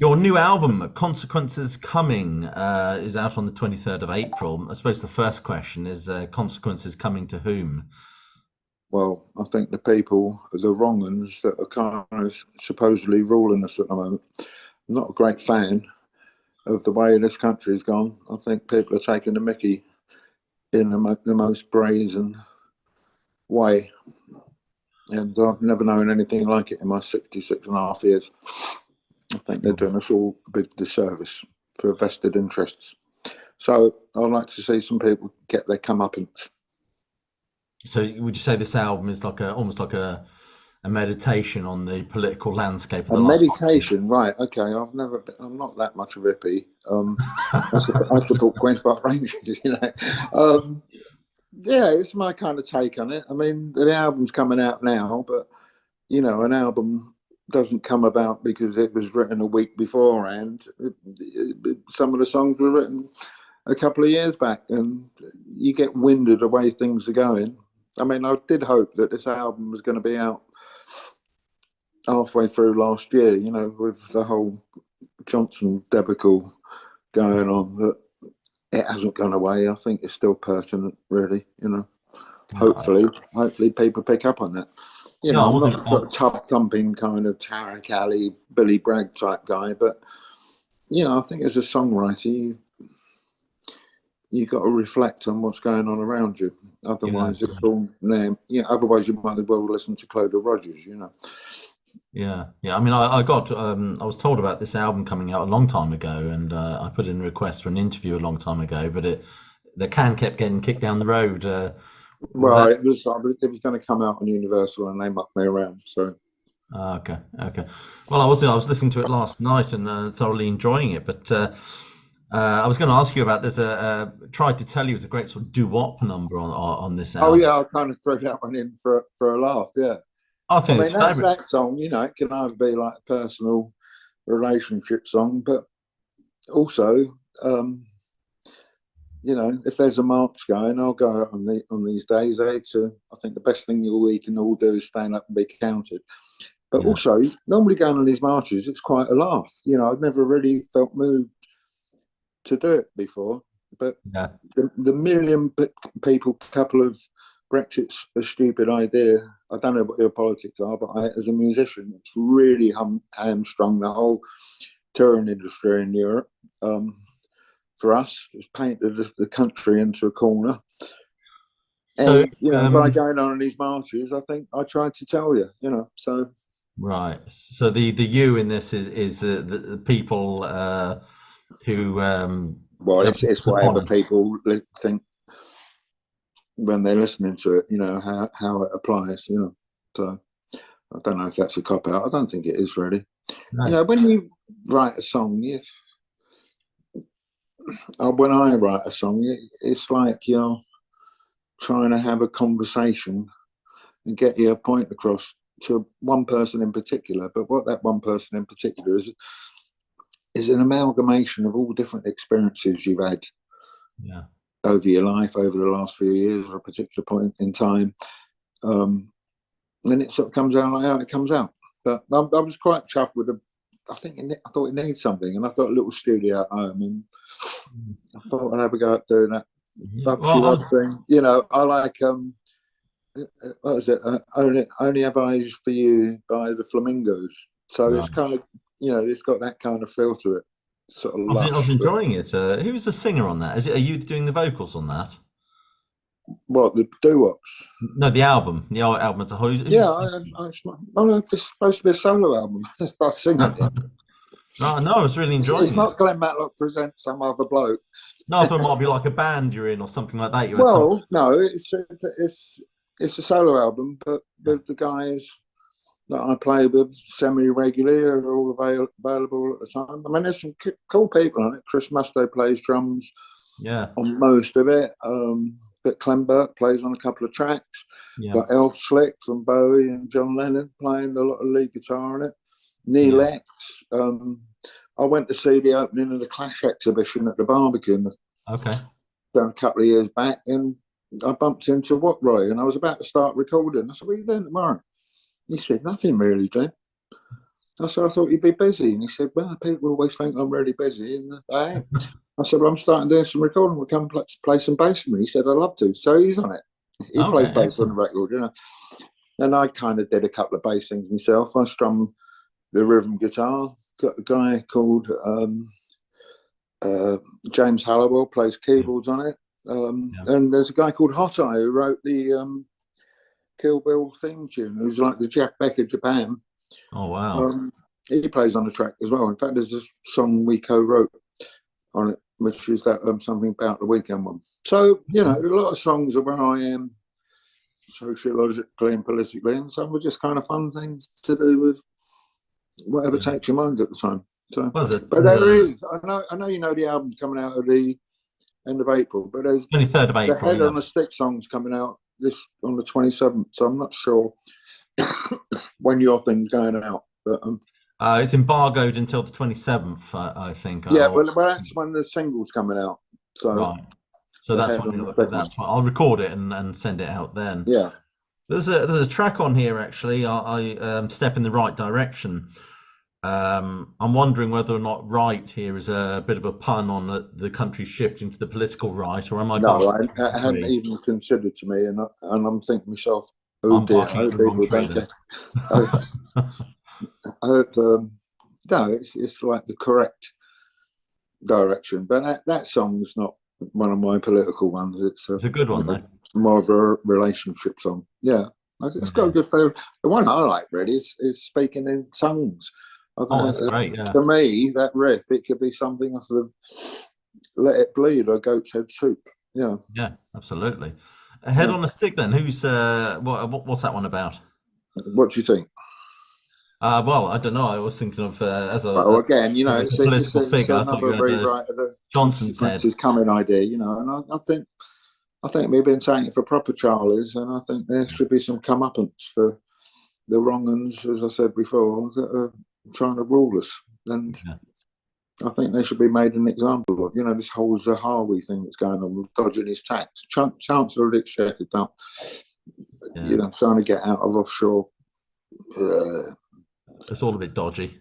Your new album, Consequences Coming, is out on the 23rd of April. I suppose the first question is Consequences coming to whom? Well, I think the people are the wrong ones that are kind of supposedly ruling us at the moment. I'm not a great fan of the way this country's gone. I think people are taking the mickey in the most brazen way. And I've never known anything like it in my 66 and a half years. I think they're doing us all a big disservice for vested interests. So I'd like to see some people get their comeuppance. So would you say this album is like almost like a meditation on the political landscape of A the last 5 years? meditation, right? Okay, I'm not that much of a hippie. I support Queen's Park Rangers, you know. Yeah, it's my kind of take on it. I mean, the album's coming out now, but an album doesn't come about because it was written a week beforehand. Some of the songs were written a couple of years back, and you get winded the way things are going. I mean, I did hope that this album was going to be out halfway through last year, with the whole Johnson debacle going on, but it hasn't gone away. I think it's still pertinent, really, Right. Hopefully people pick up on that. Yeah, I I'm not wasn't. a sort of tub thumping kind of Tarek Ali, Billy Bragg type guy, but I think as a songwriter, you got to reflect on what's going on around you. Yeah, Otherwise, it's all name. Otherwise, you might as well listen to Cloda Rogers. yeah. I mean, I was told about this album coming out a long time ago, and I put in a request for an interview a long time ago, but the can kept getting kicked down the road. Was Well, that? it was going to come out on Universal, and they mucked me around. So Okay. Well, I was listening to it last night and thoroughly enjoying it, but I was going to ask you about there's tried to tell you it's a great sort of doo-wop number on this oh album. yeah, I kind of threw that one in for a laugh. Yeah, I I think mean it's fabulous. that song. It can either be like a personal relationship song, but also, if there's a march going, I'll go out on these days. I think the best thing we can all do is stand up and be counted. But Yeah, also, normally going on these marches, it's quite a laugh. I've never really felt moved to do it before. But yeah, the million people, couple of Brexit's a stupid idea. I don't know what your politics are, but as a musician, it's really hamstrung the whole touring industry in Europe. For us, it's painted the country into a corner. so And by going on these marches, I think I tried to tell you, So right. So the you in this is the people who well, it's upon whatever us. people think when they're listening to it, how it applies, So I don't know if that's a cop out. I don't think it is really. Nice. When you write a song, when I write a song, it's like you're trying to have a conversation and get your point across to one person in particular. But what that one person in particular is an amalgamation of all different experiences you've had Yeah. over your life, over the last few years, or a particular point in time. And it sort of comes out like how it comes out. But I was quite chuffed with I thought it needs something, and I've got a little studio at home, and I thought I'd have a go at doing that. Yeah. That's the Well, odd thing, I like what was it? Only Have Eyes for You by the Flamingos. So it's right. kind of, it's got that kind of feel to it, sort of I was lush. But enjoying it. Who's the singer on that? Are you doing the vocals on that? what the doo-wops? No, the album as a whole. Yeah, Who's oh no, it's supposed to be a solo album. I sing on it. no, I was really It's enjoying it. not Glen Matlock presents some other bloke. No, I thought it might be like a band you're in or something like that. You had some. Well, no, it's a solo album, but Yeah. with the guys that I play with semi-regularly are all available at the time. I mean, there's some cool people on it. Chris Musto plays drums Yeah. on most of it. But Clem Burke plays on a couple of tracks. Yeah. Got Elf Slick from Bowie and John Lennon playing a lot of lead guitar on it. Neil Yeah. X. I went to see the opening of the Clash exhibition at the Barbican Okay. a couple of years back, and I bumped into Roy, and I was about to start recording. I said, "What are you doing tomorrow?" He said, "Nothing really, Glenn." I said, I thought you'd be busy. And he said, well, people always think I'm really busy. And I ain't. I said, well, I'm starting doing some recording. We'll come play some bass with me. He said, I'd love to. So he's on it. He Okay, played bass on the excellent. record, you know. And I kind of did a couple of bass things myself. I strum the rhythm guitar. Got a guy called James Hallowell plays Yeah, keyboards on it. yeah. And there's a guy called Hot Eye who wrote the Kill Bill theme tune, who's like the Jeff Beck of Japan. Oh wow. Um, he plays on the track as well. In fact, there's a song we co-wrote on it, which is that something about the weekend one. So you know, Okay. a lot of songs are where I am sociologically and politically, and some were just kind of fun things to do with whatever Yeah. takes your mind at the time. So, What is it? but there is. I know you know the album's coming out at the end of April, but there's 23rd of the April. Head Yeah. on the Stick song's coming out this on the 27th. So I'm not sure when your thing's going out, but It's embargoed until the 27th, I think. yeah, well, that's when the single's coming out. So Right. So the that's Head when on the Stick one. I'll record it and send it out then. Yeah. There's a track on here actually. I step in the right direction. I'm wondering whether or not right here is a bit of a pun on the country shifting to the political right, or am I No, barking up I the hadn't tree? even considered to me, and I'm thinking to myself, oh I'm dear, I barking up hope the wrong people tree don't then. get. I, I hope no, it's like the correct direction. But that song's not one of my political ones. It's It's a good you one know, though. more of a relationship song. Yeah, it's got a Yeah. good feel. The one I like really is speaking in tongues. Oh, that's great. Yeah. To me, that riff it could be something off of Let It Bleed or Goat's Head Soup. Yeah. Yeah, absolutely. A Head Yeah. on a Stick then. Who's what's that one about? What do you think? Well, I don't know. I was thinking of Well, again, you know, as a political it's figure. I thought another you had rewrite of the Johnson's Head. consequences coming idea, you know, and I think we've been taking it for proper Charlies, and I think there should be some comeuppance for the wrong uns, as I said before, that are trying to rule us. And Yeah, I think they should be made an example of. You know, this whole Zahawi thing that's going on with dodging his tax. Chancellor of the Exchequer, yeah. you know, trying to get out of offshore. It's all a bit dodgy.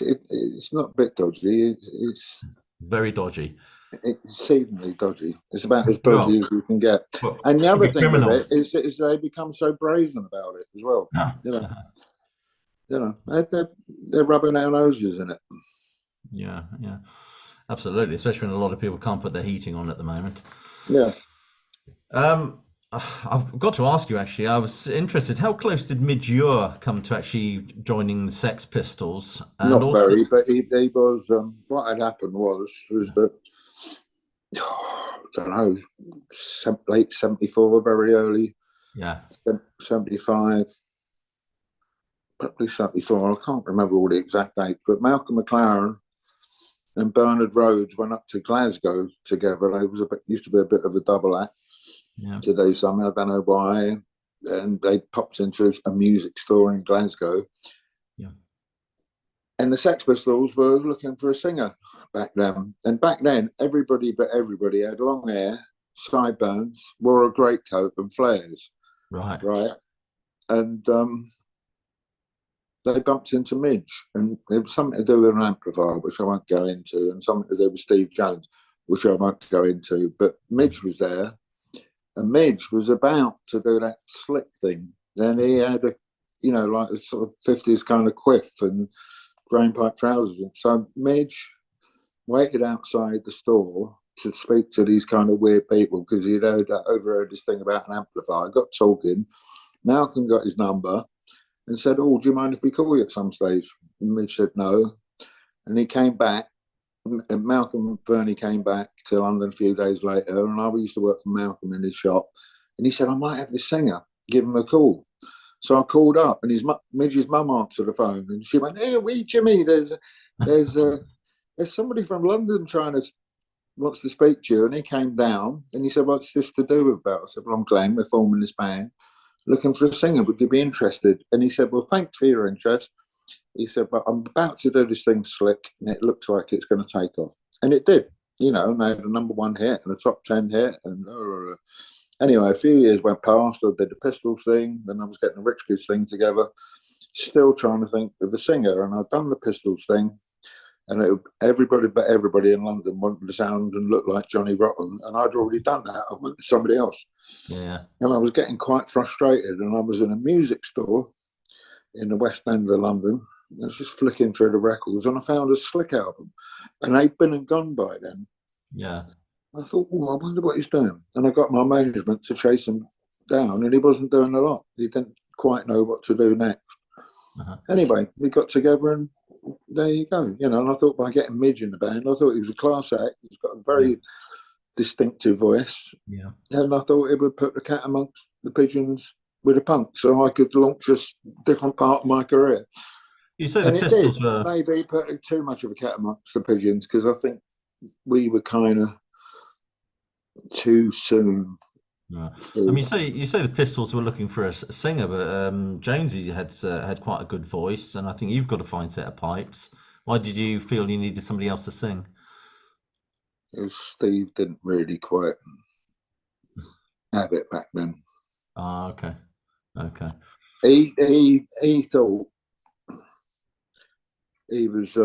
It's not a bit dodgy. It's Very dodgy. exceedingly dodgy. It's about as Well, dodgy as you can get. well, And the could other be thing with criminal. it is they become so brazen about it as well. You know, they're rubbing our noses in it. Yeah, yeah, absolutely. Especially when a lot of people can't put their heating on at the moment. Yeah, Um, I've got to ask you actually. I was interested. How close did Midge Ure come to actually joining the Sex Pistols? And not also, very, but he was. What had happened was that I don't know, late '74, very early yeah, '75, probably '74. I can't remember all the exact dates, but Malcolm Mclaran and Bernard Rhodes went up to Glasgow together. They used to be a bit of a double act yeah, to do something. I don't know why. And they popped into a music store in Glasgow. yeah, And the Sex Pistols were looking for a singer back then. And back then, everybody but everybody had long hair, sideburns, wore a greatcoat and flares, right, right? And they bumped into Midge, and it was something to do with an amplifier, which I won't go into, and something to do with Steve Jones, which I won't go into. But Midge was there, and Midge was about to do that slick thing. Then he had you know, like a sort of 50s kind of quiff and drain pipe trousers. And so Midge waited outside the store to speak to these kind of weird people because he'd overheard this thing about an amplifier. Got talking. Malcolm got his number and said, "Oh, do you mind if we call you at some stage?" And Midge said no. And he came back. And Malcolm and Bernie came back to London a few days later. And I used to work for Malcolm in his shop. And he said, "I might have this singer. Give him a call." So I called up, and Midge's mum answered the phone, and she went, "Hey, wee Jimmy, there's somebody from London wants to speak to you." And he came down, and he said, "What's this to do with about?" I said, "Well, I'm Glenn. We're forming this band, looking for a singer. Would you be interested?" And he said, "Well, thanks for your interest." He said, "But I'm about to do this thing slick, and it looks like it's going to take off." And it did, you know. And they had a #1 hit and a top 10 hit, and anyway, a few years went past. I did the Pistols thing, then I was getting the Rich Kids thing together. still trying to think of a singer, and I'd done the Pistols thing, and everybody in London wanted to sound and look like Johnny Rotten, and I'd already done that. I went to somebody else, Yeah. and I was getting quite frustrated. And I was in a music store in the West End of London. I was just flicking through the records, and I found a Slick album, and they'd been and gone by then. Yeah. I thought, I wonder what he's doing. And I got my management to chase him down, and he wasn't doing a lot. He didn't quite know what to do next. Anyway, we got together, and there you go. And I thought by getting Midge in the band, I thought he was a class act. He's got a very distinctive voice. Yeah. And I thought it would put the cat amongst the pigeons with a punk, so I could launch a different part of my career. You say the Pistols were maybe putting too much of a cat amongst the pigeons, because I think we were kind of too soon. Right. I mean, you say the Pistols were looking for a singer, but Jonesy had quite a good voice, and I think you've got a fine set of pipes. Why did you feel you needed somebody else to sing? Steve didn't really quite have it back then. Ah, okay. He thought he was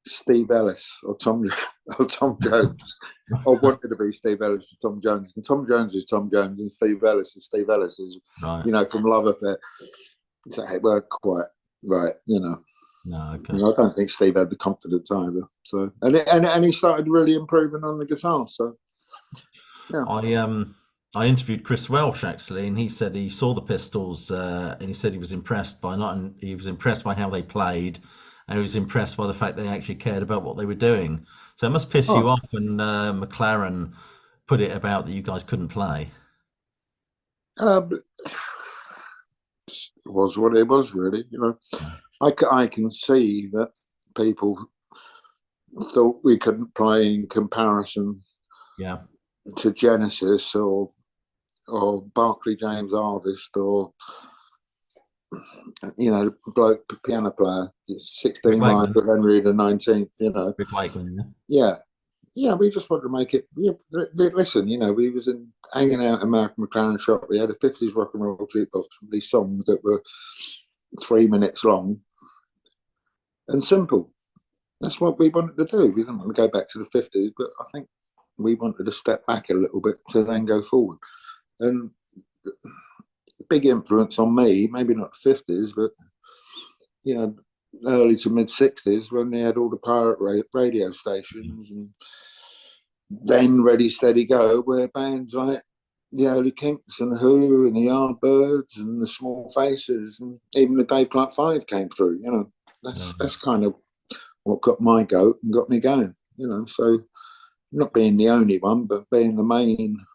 Steve Ellis or Tom Jones. I wanted to be Steve Ellis or Tom Jones, and Tom Jones is Tom Jones, and Steve Ellis is right. From Love Affair. So it worked quite right, No, okay. I don't think Steve had the confidence either. So and he started really improving on the guitar. So yeah. I interviewed Chris Welsh actually, and he said he saw the Pistols, and he said he was impressed by how they played, and he was impressed by the fact they actually cared about what they were doing. So it must piss you off when McLaren put it about that you guys couldn't play. It was what it was, really. I can see that people thought we couldn't play in comparison to Genesis or Barclay James Harvest or the bloke piano player, 16 lines with Henry the 19th. Rick Wakeman, yeah. We just wanted to make it. Yeah, listen, we was hanging out in Malcolm Mclaran shop. We had a 50s rock and roll jukebox with these songs that were 3 minutes long and simple. That's what we wanted to do. We didn't want to go back to the 50s, but I think we wanted to step back a little bit to then go forward. And big influence on me, maybe not the 50s, but early to mid 60s, when they had all the pirate radio stations, and then Ready Steady Go, where bands like the early Kinks and Who and the Yardbirds and the Small Faces and even the Dave Clark Five came through. That's kind of what got my goat and got me going. So not being the only one, but being the main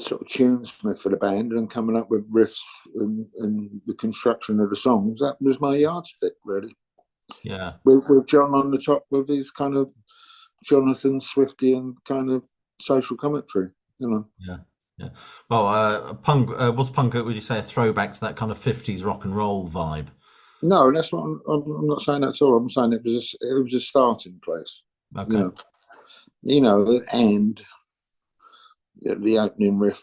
sort of tunesmith for the band and coming up with riffs and the construction of the songs, that was my yardstick, really. Yeah. With John on the top with his kind of Jonathan Swiftian kind of social commentary, Yeah. Well, punk was punk. Would you say a throwback to that kind of 50s rock and roll vibe? No, that's what I'm not saying that at all. I'm saying it was a starting place. Okay. And the opening riff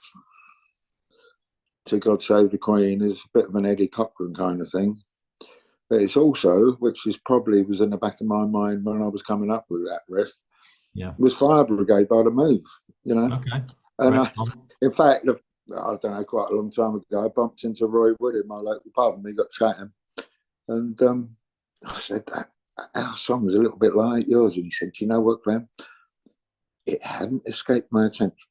to God Save the Queen is a bit of an Eddie Cochran kind of thing. But it's also, which is probably was in the back of my mind when I was coming up with that riff, was Fire Brigade by The Move, Okay. And in fact, I don't know, quite a long time ago, I bumped into Roy Wood in my local pub and we got chatting. And I said, our song was a little bit like yours. And he said, do you know what, Glenn? It hadn't escaped my attention.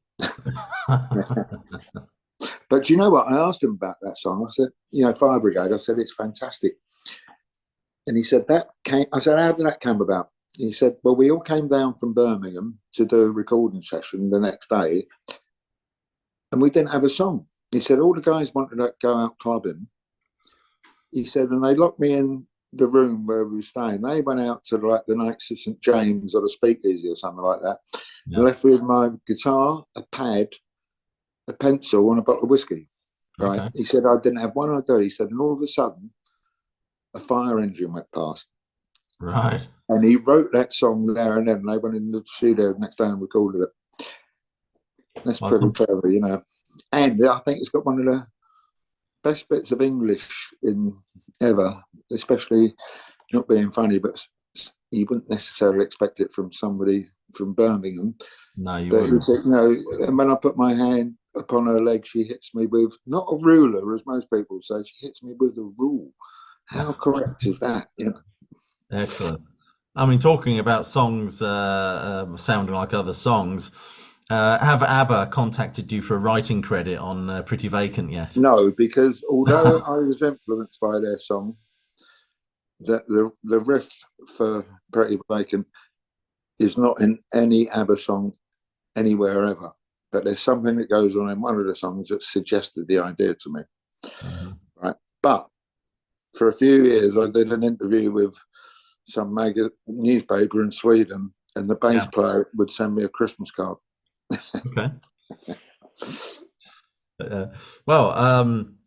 But you know what? I asked him about that song. I said, Fire Brigade. I said, it's fantastic. And he said, I said, how did that come about? He said, well, we all came down from Birmingham to do a recording session the next day, and we didn't have a song. He said, all the guys wanted to go out clubbing. He said, and they locked me in the room where we were staying. They went out to the Knights of St. James or the Speakeasy or something like that. Yeah. And left with my guitar, a pad, a pencil, and a bottle of whiskey. Right? Okay. He said, I didn't have one idea. He said, and all of a sudden, a fire engine went past. Right. And he wrote that song there and then. They went in the studio the next day and recorded it. That's pretty clever, And I think it's got one of best bits of English in ever, especially not being funny, but you wouldn't necessarily expect it from somebody from Birmingham. No, you But he wouldn't. said, and when I put my hand upon her leg, she hits me with not a ruler, as most people say, she hits me with a rule. How correct is that? Excellent. I mean, talking about songs sounding like other songs, have ABBA contacted you for a writing credit on Pretty Vacant yet? No, because although I was influenced by their song, that the riff for Pretty Vacant is not in any ABBA song anywhere ever. But there's something that goes on in one of the songs that suggested the idea to me. Right. But for a few years, I did an interview with some newspaper in Sweden, and the bass player would send me a Christmas card. Okay. Well, I'm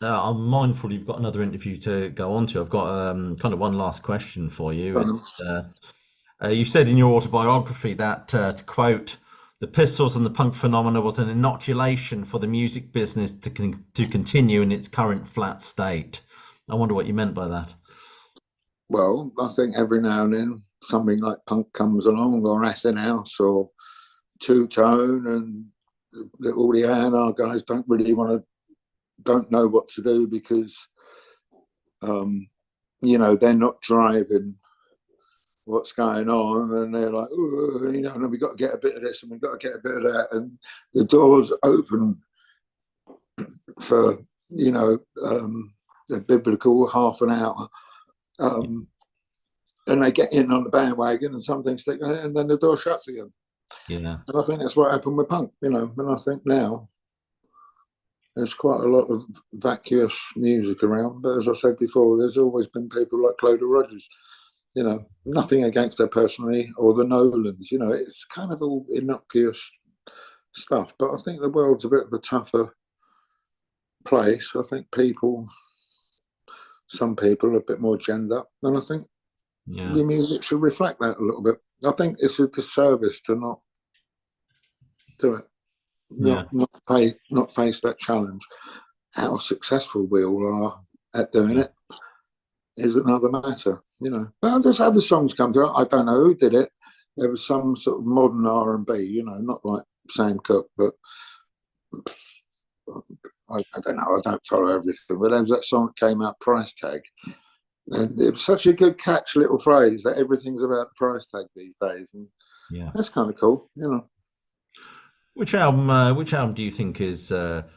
mindful you've got another interview to go on to. I've got kind of one last question for you. You said in your autobiography that, to quote, the Pistols and the punk phenomena was an inoculation for the music business to continue in its current flat state. I wonder what you meant by that. Well, I think every now and then something like punk comes along, or Acid House, or Two Tone, and all the A&R guys don't know what to do because, they're not driving what's going on, and they're like, and we've got to get a bit of this and we've got to get a bit of that, and the doors open for the biblical half an hour, and they get in on the bandwagon and something stick, and then the door shuts again. Yeah. And I think that's what happened with punk, and I think now there's quite a lot of vacuous music around, but as I said before, there's always been people like Cloda Rogers. Nothing against her personally, or the Nolans. It's kind of all innocuous stuff. But I think the world's a bit of a tougher place. I think some people are a bit more gendered up, and I think the music should reflect that a little bit. I think it's a disservice to not do it, not face that challenge. How successful we all are at doing it is another matter, But there's other songs come to it. I don't know who did it. There was some sort of modern R&B, not like Sam Cooke, but I don't know. I don't follow everything. But there was that song that came out, Price Tag. And it was such a good catch little phrase that everything's about the price tag these days. And that's kind of cool, Which album do you think was the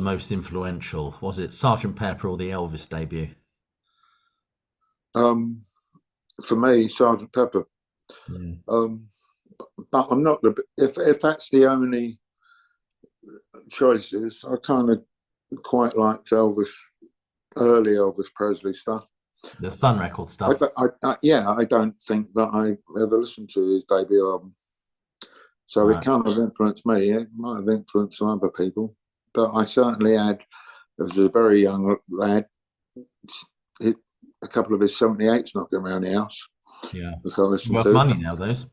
most influential? Was it Sgt. Pepper or the Elvis debut? For me, Sgt. Pepper. But I'm not if that's the only choices, I kind of quite liked early Elvis Presley stuff. The Sun record stuff. I don't think that I ever listened to his debut album. So it kind of influenced me. It might have influenced some other people. But I certainly had, as a very young lad, a couple of his 78s knocking around the house. Yeah. Which I listened to. Money now, those.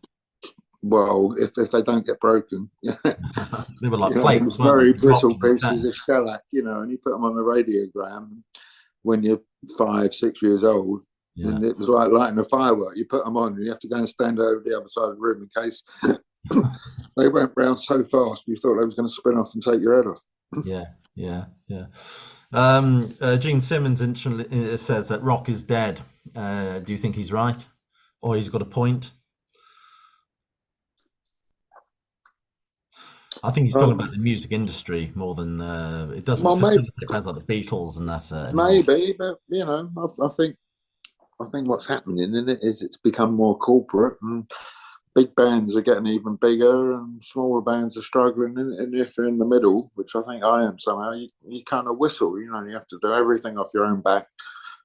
Well, if they don't get broken. They were like plates. Very brittle pieces of shellac, and you put them on the radiogram when you're 5, 6 years old. And it was like lighting a firework. You put them on and you have to go and stand over the other side of the room in case they went round so fast you thought they was going to spin off and take your head off. Gene Simmons says that rock is dead. Do you think he's right, or he's got a point? I think he's talking about the music industry more than it doesn't. Well, maybe it depends like the Beatles and that. Maybe, but I think what's happening in it is it's become more corporate, and big bands are getting even bigger, and smaller bands are struggling. And if you're in the middle, which I think I am somehow, you kind of whistle. You have to do everything off your own back,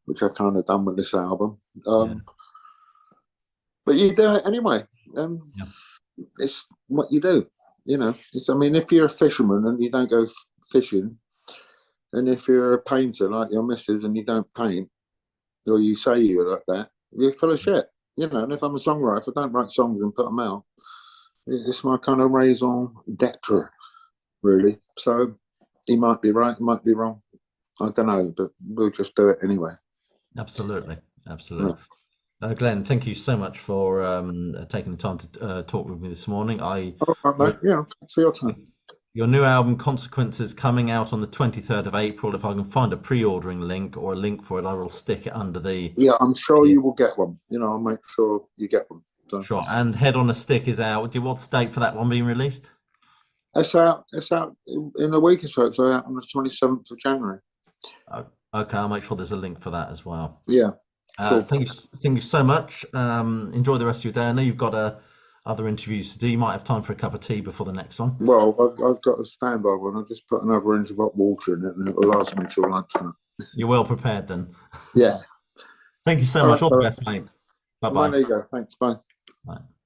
which I've kind of done with this album. But you do it anyway. It's what you do. If you're a fisherman and you don't go fishing, and if you're a painter like your missus and you don't paint, or you say you're like that, you're full of shit. And if I'm a songwriter, if I don't write songs and put them out, it's my kind of raison d'etre, really. So he might be right, he might be wrong. I don't know, but we'll just do it anyway. Absolutely. Glenn, thank you so much for taking the time to talk with me this morning. All right, mate. Yeah, thanks for your time. Your new album, Consequences, coming out on the 23rd of April. If I can find a pre-ordering link or a link for it, I will stick it under the... Yeah, I'm sure you will get one. I'll make sure you get one. So. Sure. And Head on a Stick is out. What's the date for that one being released? It's out in a week or so. It's out on the 27th of January. Okay, I'll make sure there's a link for that as well. Yeah. Cool. Thank you so much. Enjoy the rest of your day. I know you've got other interviews to do. You might have time for a cup of tea before the next one. Well, I've got a standby one. I'll just put another inch of hot water in it, and it will last me till lunchtime. You're well prepared then. Yeah. Thank you so much. All the best, mate. Bye-bye. There you go. Thanks. Bye. Bye.